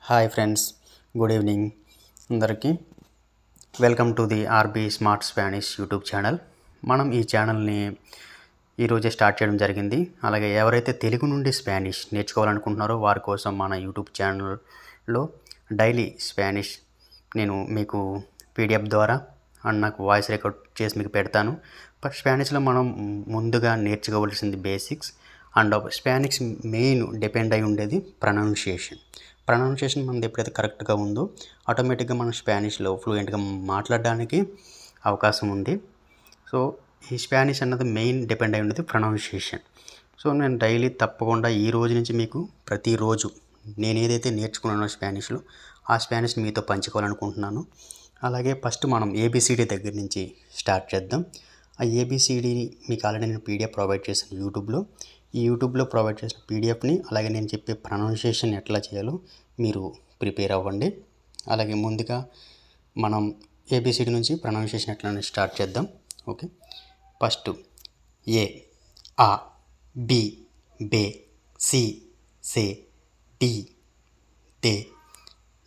Hi friends, good evening అందరికీ. Welcome to the RB smart Spanish YouTube channel. మనం ఈ ఛానల్ని ఈరోజే స్టార్ట్ చేయడం జరిగింది. అలాగే ఎవరైతే తెలుగు నుండి స్పానిష్ నేర్చుకోవాలనుకుంటున్నారో వారి కోసం మన యూట్యూబ్ ఛానల్లో డైలీ స్పానిష్ నేను మీకు పీడిఎఫ్ ద్వారా అండ్ నాకు వాయిస్ రికార్డ్ చేసి మీకు పెడతాను. స్పానిష్లో మనం ముందుగా నేర్చుకోవాల్సింది basics and Spanish main depend అయి ఉండేది ప్రొనౌన్సియేషన్ మనది ఎప్పుడైతే కరెక్ట్గా ఉందో ఆటోమేటిక్గా మనం స్పానిష్లో ఫ్లూయెంట్గా మాట్లాడడానికి అవకాశం ఉంది. సో ఈ స్పానిష్ అన్నది మెయిన్ డిపెండ్ అయి ఉండేది ప్రొనౌన్సియేషన్. సో నేను డైలీ తప్పకుండా ఈ రోజు నుంచి మీకు ప్రతిరోజు నేను ఏదైతే నేర్చుకున్నానో స్పానిష్లో ఆ స్పానిష్ని మీతో పంచుకోవాలనుకుంటున్నాను. అలాగే ఫస్ట్ మనం ఏబిసిడి దగ్గర నుంచి స్టార్ట్ చేద్దాం. ఆ ఏబిసిడిని మీకు ఆల్రెడీ నేను పీడిఎఫ్ ప్రొవైడ్ చేశాను యూట్యూబ్లో. ఈ యూట్యూబ్లో ప్రొవైడ్ చేసిన పీడిఎఫ్ని అలాగే నేను చెప్పే ప్రొనౌన్సియేషన్ ఎట్లా చేయాలో మీరు ప్రిపేర్ అవ్వండి. అలాగే ముందుగా మనం ఏబిసిడి నుంచి ప్రొనౌన్సియేషన్ ఎట్లా స్టార్ట్ చేద్దాం. ఓకే, ఫస్ట్ ఏ, ఆ, బి, బే, సి, సే, డి, దే,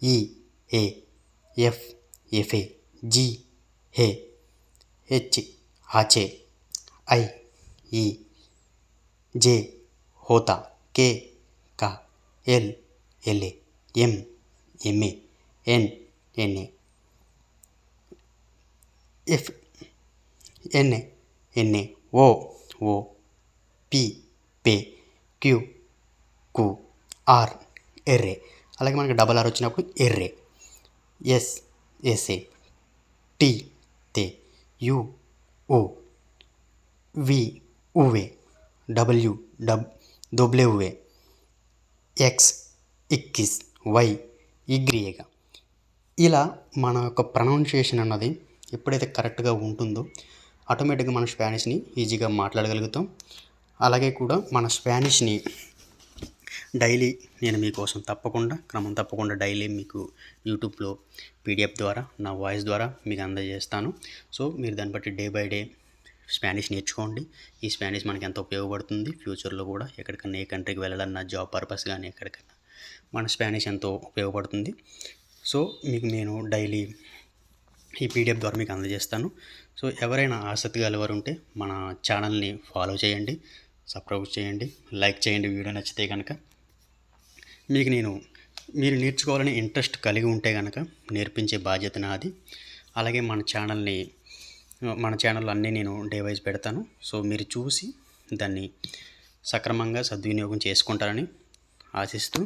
ఈ, ఏ, ఎఫ్, ఎఫే, జి, హే, హెచ్, హాచే, ఐ, ఈ, जे होता, के का, एल एले, एम एमे, एन एने, एफ एने एने, ओ पी पे, क्यू కు, ఆర్ ఎర్రే. అలాగే మనకి డబల్ ఆర్ వచ్చినప్పుడు ఎర్రే. ఎస్ ఎస్ఏ, టీ తే, యు ఓ, వి ఉవే, డబ్ల్యూ డబ్ల్యూఏ, ఎక్స్ ఇక్కిస్, వై ఇగ్రియేగా. ఇలా మన యొక్క ప్రొనౌన్సియేషన్ అన్నది ఎప్పుడైతే కరెక్ట్గా ఉంటుందో ఆటోమేటిక్గా మన స్పానిష్ని ఈజీగా మాట్లాడగలుగుతాం. అలాగే కూడా మన స్పానిష్ని డైలీ నేను మీకోసం క్రమం తప్పకుండా డైలీ మీకు యూట్యూబ్లో పీడిఎఫ్ ద్వారా నా వాయిస్ ద్వారా మీకు అందజేస్తాను. సో మీరు దాన్ని బట్టి డే బై డే స్పానిష్ నేర్చుకోండి. ఈ స్పానిష్ మనకి ఎంత ఉపయోగపడుతుంది ఫ్యూచర్లో కూడా ఎక్కడికన్నా ఏ కంట్రీకి వెళ్ళాలన్నా జాబ్ పర్పస్ కానీ ఎక్కడికన్నా మన స్పానిష్ ఎంతో ఉపయోగపడుతుంది. సో మీకు నేను డైలీ ఈ పీడిఎఫ్ ద్వారా మీకు అందజేస్తాను. సో ఎవరైనా ఆసక్తి గలవారు ఉంటే మన ఛానల్ని ఫాలో చేయండి, సబ్స్క్రైబ్ చేయండి, లైక్ చేయండి. వీడియో నచ్చితే కనుక మీరు నేర్చుకోవాలని ఇంట్రెస్ట్ కలిగి ఉంటే కనుక నేర్పించే బాధ్యత నాది. అలాగే మన ఛానల్లో అన్నీ నేను డే వైజ్ పెడతాను. సో మీరు చూసి దాన్ని సక్రమంగా సద్వినియోగం చేసుకుంటారని ఆశిస్తూ